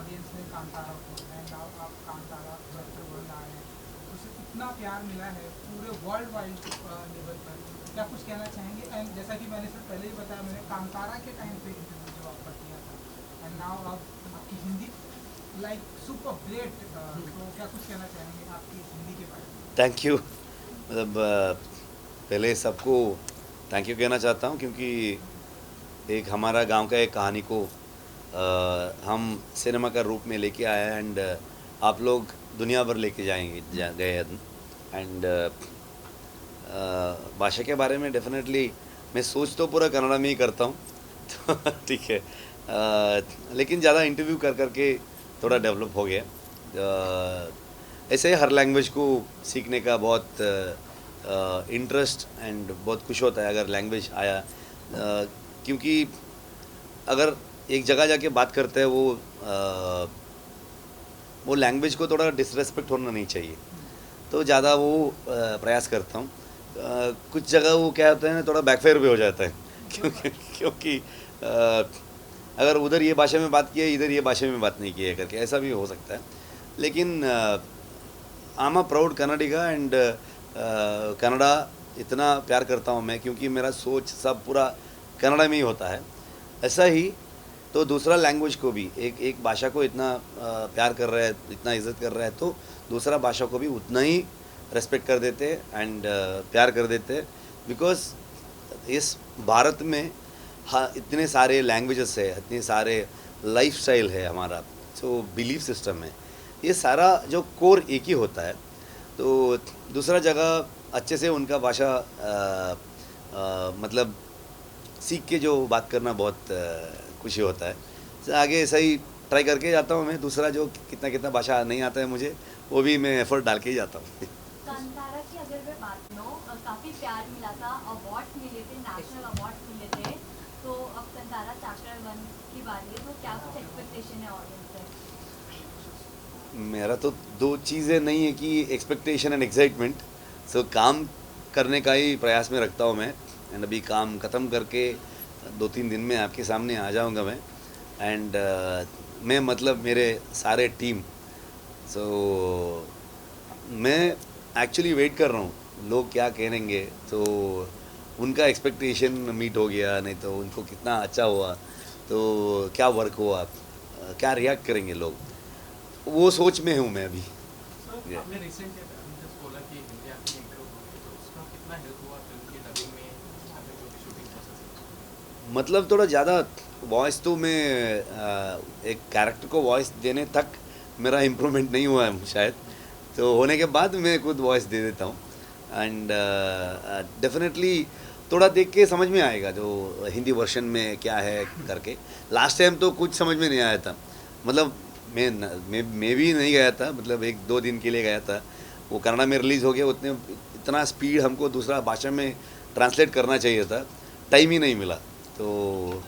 Audience ने कांतारा को, and now आप कांतारा चैप्टर 1 आए हैं, उसे इतना प्यार मिला है पूरे वर्ल्ड वाइड लेवल पर, क्या कुछ कहना चाहेंगे? एंड जैसा कि मैंने सर पहले ही बताया, मैंने कांतारा के टाइम पे इंटरव्यू जो आपका किया था, एंड नाउ आप आपकी हिंदी लाइक सुपर ग्रेट, तो क्या कुछ कहना चाहेंगे आपकी हिंदी के बारे में? Thank you. मतलब पहले सबको थैंक यू कहना चाहता हूँ, क्योंकि एक हमारा गांव का एक कहानी को हम सिनेमा का रूप में लेके आए हैं, एंड आप लोग दुनिया भर लेके गए हैं। एंड भाषा के बारे में डेफिनेटली मैं सोच तो पूरा कन्नड़ा में ही करता हूँ तो ठीक है। लेकिन ज़्यादा इंटरव्यू कर करके थोड़ा डेवलप हो गया। ऐसे हर लैंग्वेज को सीखने का बहुत इंटरेस्ट एंड बहुत खुश होता है अगर लैंग्वेज आया, क्योंकि अगर एक जगह जाके बात करते हैं वो लैंग्वेज को थोड़ा डिसरेस्पेक्ट होना नहीं चाहिए, तो ज़्यादा वो प्रयास करता हूँ। कुछ जगह वो क्या होता है ना, थोड़ा बैकफायर भी हो जाता है क्योंकि अगर उधर ये भाषा में बात की है, इधर ये भाषा में बात नहीं की है करके ऐसा भी हो सकता है। लेकिन I am a proud Kannadiga, and Kannada इतना प्यार करता हूँ मैं, क्योंकि मेरा सोच सब पूरा कन्नड़ा में ही होता है। ऐसा ही तो दूसरा लैंग्वेज को भी एक भाषा को इतना प्यार कर रहा है, इतना इज्जत कर रहा है, तो दूसरा भाषा को भी उतना ही रेस्पेक्ट कर देते एंड प्यार कर देते, बिकॉज इस भारत में हाँ इतने सारे लैंग्वेजेस है, इतने सारे लाइफस्टाइल है, हमारा जो बिलीफ सिस्टम है, ये सारा जो कोर एक ही होता है। तो दूसरा जगह अच्छे से उनका भाषा मतलब सीख के जो बात करना बहुत खुशी होता है। तो आगे ऐसा ही ट्राई करके जाता हूँ मैं। दूसरा जो कितना कितना भाषा नहीं आता है मुझे, वो भी मैं एफर्ट डाल के ही जाता हूँ। कांतारा की अगर मैं बात करूँ, काफ़ी प्यार मिला था, अवार्ड्स मिले थे, नेशनल अवार्ड्स मिले थे, तो अब कांतारा चैप्टर 1 की बारी है, तो क्या कुछ एक्सपेक्टेशन है ऑडियंस से? मेरा तो दो चीज़ें नहीं है कि एक्सपेक्टेशन एंड एक्साइटमेंट। सो काम करने का ही प्रयास में रखता हूँ मैं, एंड अभी काम ख़त्म करके 2-3 दिन में आपके सामने आ जाऊँगा मैं। एंड मैं मतलब मेरे सारे टीम, सो मैं एक्चुअली वेट कर रहा हूँ लोग क्या कहेंगे, तो उनका एक्सपेक्टेशन मीट हो गया नहीं तो उनको कितना अच्छा हुआ, तो क्या वर्क हुआ, क्या रिएक्ट करेंगे लोग, वो सोच में हूँ मैं अभी। सर आपने रिसेंटली जस्ट बोला कि हिंदी आपकी इम्प्रूव हो गई, तो उसका कितना हेल्प हुआ फिल्म की डबिंग में, आपने जो भी शूटिंग प्रोसेस है? मतलब थोड़ा ज़्यादा वॉइस तो मैं एक कैरेक्टर को वॉइस देने तक मेरा इम्प्रूवमेंट नहीं हुआ है शायद, तो होने के बाद मैं खुद वॉइस दे देता हूँ। एंड डेफिनेटनेटली थोड़ा देख के समझ में आएगा जो हिंदी वर्जन में क्या है करके। लास्ट टाइम तो कुछ समझ में नहीं आया था, मतलब मैं भी नहीं गया था, मतलब 1-2 दिन के लिए गया था, वो कन्नड़ा में रिलीज़ हो गया, उतने इतना स्पीड हमको दूसरा भाषा में ट्रांसलेट करना चाहिए था, टाइम ही नहीं मिला। तो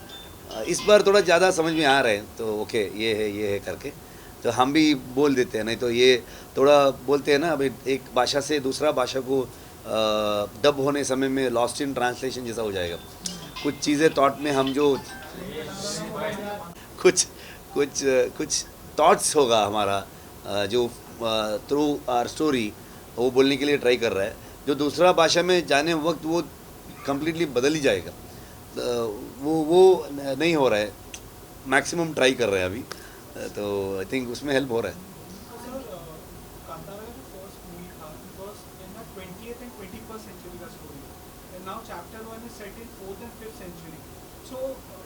इस बार थोड़ा ज़्यादा समझ में आ रहा है, तो ओके ये है करके तो हम भी बोल देते हैं, नहीं तो ये थोड़ा बोलते हैं ना, अभी एक भाषा से दूसरा भाषा को डब होने समय में लॉस्ट इन ट्रांसलेशन जैसा हो जाएगा। कुछ चीज़ें थॉट में हम जो कुछ कुछ कुछ थॉट्स होगा हमारा जो थ्रू आर स्टोरी वो बोलने के लिए ट्राई कर रहा है, जो दूसरा भाषा में जाने वक्त वो कम्प्लीटली बदल ही जाएगा। वो नहीं हो रहा है, मैक्सिमम ट्राई कर रहे हैं अभी, तो आई थिंक उसमें हेल्प हो रहा है। कांतारा का जो फर्स्ट मूवी था, it was in the 20th and 21st century का story, and now chapter 1 is set in 4th and 5th century. So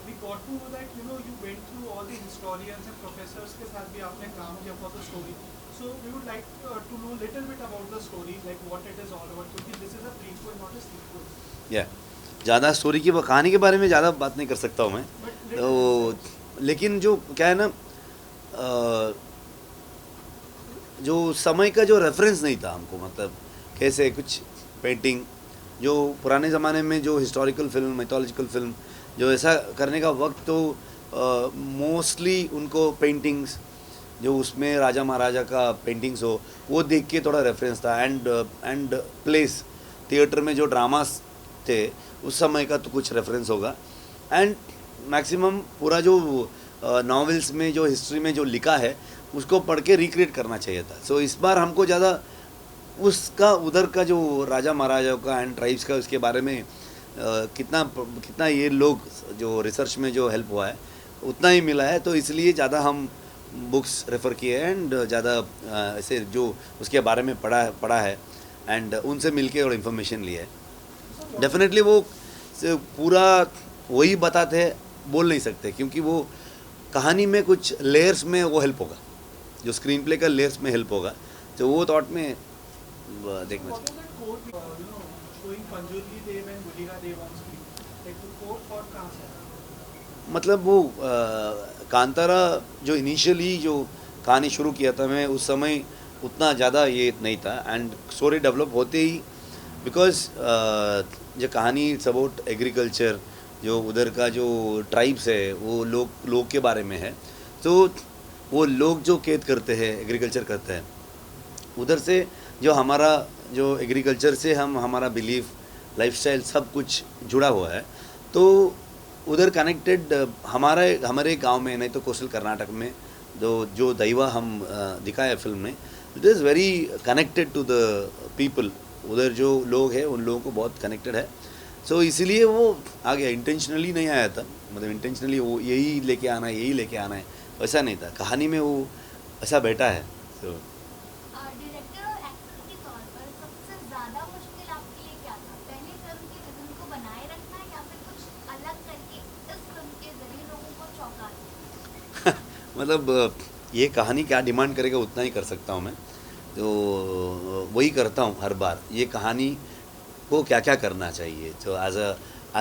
we got to know that you went through all the historians and professors के साथ भी आपने काम किया for the story. So we would like to know little bit about the story, like what it is all about, क्योंकि this is a prequel not a sequel. या ज़्यादा story की कहानी के बारे में ज़्यादा बात नहीं कर सकता हूँ मैं, But तो लेकिन जो क्या है ना, जो समय का जो रेफरेंस नहीं था हमको, मतलब कैसे कुछ पेंटिंग जो पुराने ज़माने में जो हिस्टोरिकल फिल्म, मिथोलॉजिकल फिल्म जो ऐसा करने का वक्त, तो मोस्टली उनको पेंटिंग्स जो उसमें राजा महाराजा का पेंटिंग्स हो वो देख के थोड़ा रेफरेंस था। एंड प्लेस थिएटर में जो ड्रामास थे उस समय का तो कुछ रेफरेंस होगा। एंड मैक्सिमम पूरा जो नॉवेल्स में जो हिस्ट्री में जो लिखा है उसको पढ़ के रिक्रिएट करना चाहिए था. सो इस बार हमको ज़्यादा उसका उधर का जो राजा महाराजाओं का एंड ट्राइब्स का उसके बारे में कितना ये लोग जो रिसर्च में जो हेल्प हुआ है उतना ही मिला है. तो इसलिए ज़्यादा हम बुक्स रेफ़र किए हैं एंड ज़्यादा ऐसे जो उसके बारे में पढ़ा है एंड उनसे मिलके और इन्फॉर्मेशन लिया है. डेफिनेटली वो पूरा वही बताते हैं बोल नहीं सकते, क्योंकि वो कहानी में कुछ लेयर्स में वो हेल्प होगा, जो स्क्रीन प्ले का लेयर्स में हेल्प होगा. तो वो थॉट में देखना What चाहिए. was that quote, showing Panjurli Dev and Budira Dev on screen? Like the quote thought कहाँ से आया? मतलब वो कांतारा जो इनिशियली जो कहानी शुरू किया था मैं उस समय उतना ज़्यादा ये नहीं था एंड स्टोरी डेवलप होते ही बिकॉज जो कहानी इट्स अबाउट एग्रीकल्चर, जो उधर का जो ट्राइब्स है वो लोग के बारे में है. तो वो लोग जो खेत करते हैं, एग्रीकल्चर करते हैं, उधर से जो हमारा जो एग्रीकल्चर से हमारा बिलीफ, लाइफस्टाइल सब कुछ जुड़ा हुआ है. तो उधर कनेक्टेड हमारे गांव में, नहीं तो कोस्टल कर्नाटक में जो दैवा हम दिखाया फिल्म में, it is very connected to the people. उधर जो लोग हैं उन लोगों को बहुत कनेक्टेड है. सो इसीलिए वो आ गया. इंटेंशनली नहीं आया था, मतलब इंटेंशनली वो यही लेके आना है वैसा नहीं था. कहानी में वो ऐसा बैठा है. सो डायरेक्टर और एक्टर के तौर पर सबसे ज़्यादा मुश्किल आपके लिए क्या था? पहले फिल्म के रिदम को बनाए रखना या फिर कुछ अलग करके इस फिल्म के जरिए लोगों को चौंका देना? मतलब ये कहानी क्या डिमांड करेगा उतना ही कर सकता हूँ मैं. तो वही करता हूँ हर बार. ये कहानी को क्या क्या करना चाहिए, तो as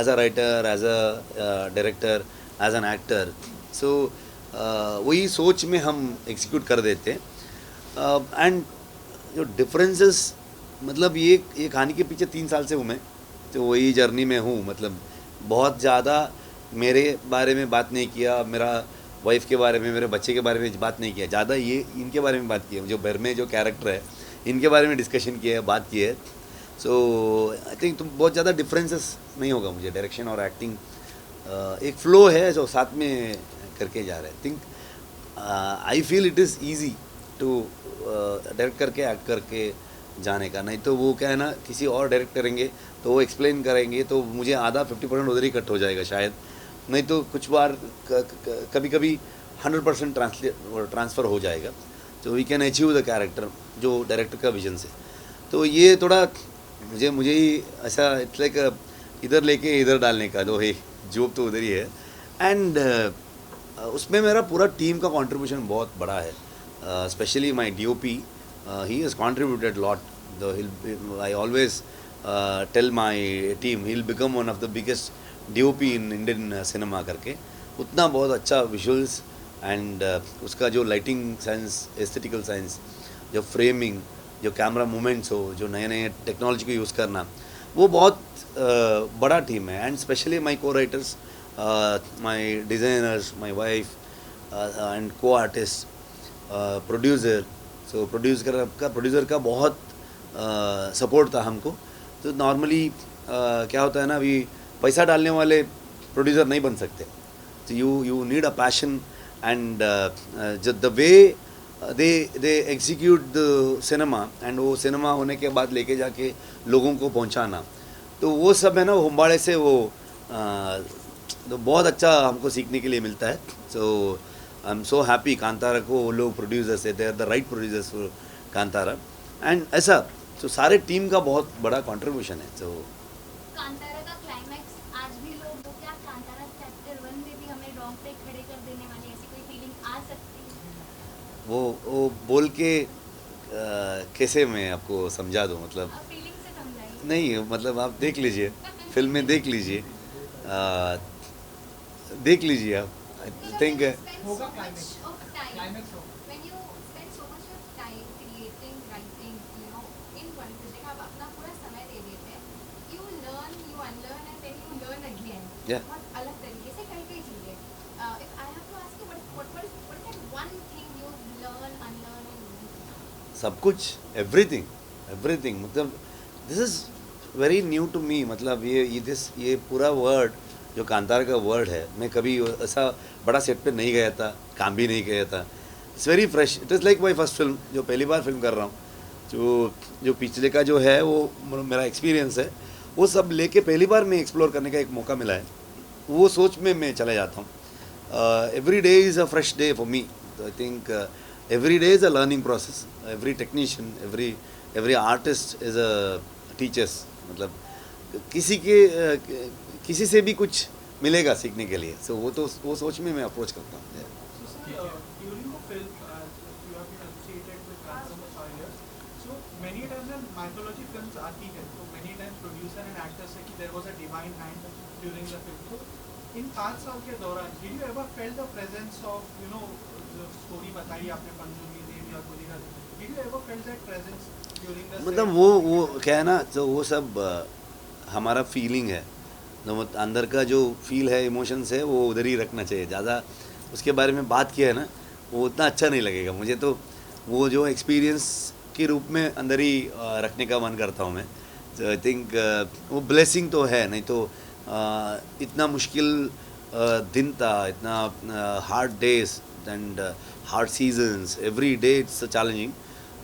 a writer, as a director, as an actor. So वही सोच में हम एग्जीक्यूट कर देते हैं. एंड जो डिफरेंसेस, मतलब ये कहानी के पीछे 3 साल से हूँ मैं, तो वही जर्नी में हूँ. मतलब बहुत ज़्यादा मेरे बारे में बात नहीं किया, मेरा वाइफ के बारे में, मेरे बच्चे के बारे में बात नहीं किया, ज़्यादा ये इनके बारे में बात की है. जो घर में जो कैरेक्टर है इनके बारे में डिस्कशन किया है, बात की है. सो आई थिंक तुम बहुत ज़्यादा डिफरेंसेस नहीं होगा मुझे. डायरेक्शन और एक्टिंग एक फ्लो है जो साथ में करके जा रहे हैं. Think I feel it is easy to direct करके एक्ट करके जाने का. नहीं तो वो क्या है ना, किसी और डायरेक्ट करेंगे तो वो एक्सप्लेन करेंगे तो मुझे आधा 50% उधर ही कट हो जाएगा शायद. नहीं तो कुछ बार कभी कभी 100% ट्रांसफ़र हो जाएगा. तो we can achieve the character जो डायरेक्टर का विजन से. तो ये थोड़ा मुझे ही ऐसा इट्स लाइक इधर लेके इधर डालने का जो है, जॉब तो उधर ही है. एंड उसमें मेरा पूरा टीम का कंट्रीब्यूशन बहुत बड़ा है. Specially my DOP, he has contributed lot. I always tell my team he will become one of the biggest DOP in Indian cinema करके. उतना बहुत अच्छा विजुअल्स एंड उसका जो लाइटिंग सेंस, एस्थेटिकल सेंस, जो फ्रेमिंग, जो कैमरा मूवमेंट्स हो, जो नए टेक्नोलॉजी को यूज़ करना, वो बहुत बड़ा टीम है. एंड स्पेशली माय को writers, my designers, my wife and को आर्टिस्ट, प्रोड्यूसर. सो प्रोड्यूसर का बहुत सपोर्ट था हमको. तो नॉर्मली क्या होता है ना, अभी पैसा डालने वाले प्रोड्यूसर नहीं बन सकते. तो you need a passion and the way they execute the cinema, and वो सिनेमा होने के बाद लेके जाके लोगों को पहुंचाना, तो वो सब है ना, वो हुंबाड़े से वो तो बहुत अच्छा हमको सीखने के लिए मिलता है. So I am so happy. Kantara को वो लोग प्रोड्यूसर्स है, they are the right producers for Kantara. And ऐसा तो सारे टीम का बहुत बड़ा कंट्रीब्यूशन है. तो कांतारा का क्लाइमैक्स आज भी लोग तो क्या कांतारा चैप्टर 1 में भी हमें रोंगटे खड़े कर देने वाली ऐसी कोई फीलिंग आ सकती है? वो बोल के कैसे मैं आपको समझा दूँ. मतलब आप फीलिंग से समझाइए. नहीं, मतलब आप देख लीजिए, फिल्म में देख लीजिए, देख लीजिए आप. आई थिंक होगा climax. Climax होगा. When you spend so much of time creating, writing, in one project, आप अपना पूरा समय दे देते हैं. You learn, you unlearn, and then you learn again. Yeah. बहुत अलग तरीके से कई चीजें. If I have to ask you, what is that one thing you learn, unlearn, and सब कुछ, एवरीथिंग. मतलब this is very new to me. मतलब ये पूरा वर्ड जो कांतारा का वर्ल्ड है, मैं कभी ऐसा बड़ा सेट पे नहीं गया था, काम भी नहीं किया था. It's very fresh. It is like my first film, जो पहली बार फिल्म कर रहा हूँ. जो पिछले का जो है वो मेरा एक्सपीरियंस है, वो सब लेके पहली बार मैं एक्सप्लोर करने का एक मौका मिला है. वो सोच में मैं चला जाता हूँ. Every day is a fresh day for me. I think every day is a learning process. Every technician, every artist is a teachers. मतलब किसी से भी कुछ मिलेगा सीखने के लिए. सो वो सोच में मैं अप्रोच करता हूँ. So, sir, during the film, you have been associated with Ransom for 5 years. So many times when mythology films आती है, तो many times producer and actors say कि there was a divine hand during the film. So इन 5 साल के दौरान, did you ever felt the presence of, जो story बताई आपने पंजुर्मी देवी और गुलिका देवी, did you ever felt that presence during the मतलब set? वो क्या है ना, तो वो सब हमारा फीलिंग है. तो अंदर का जो फील है, इमोशंस है, वो उधर ही रखना चाहिए. ज़्यादा उसके बारे में बात किया है ना, वो उतना अच्छा नहीं लगेगा मुझे. तो वो जो एक्सपीरियंस के रूप में अंदर ही रखने का मन करता हूँ मैं. तो आई थिंक वो ब्लेसिंग तो है. नहीं तो इतना मुश्किल दिन था, इतना hard days and hard seasons, every day it's challenging.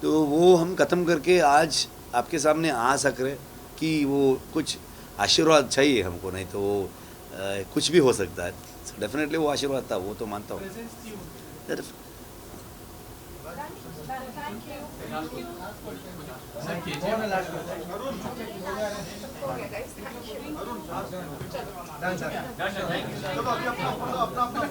तो वो हम ख़त्म करके आज आपके सामने आ सक रहे कि वो कुछ आशीर्वाद चाहिए हमको. नहीं तो वो कुछ भी हो सकता है. सो डेफिनेटली वो आशीर्वाद था, वो तो मानता हूँ. Presence थी उनकी. That- सर केजीएफ चलो अभी अपना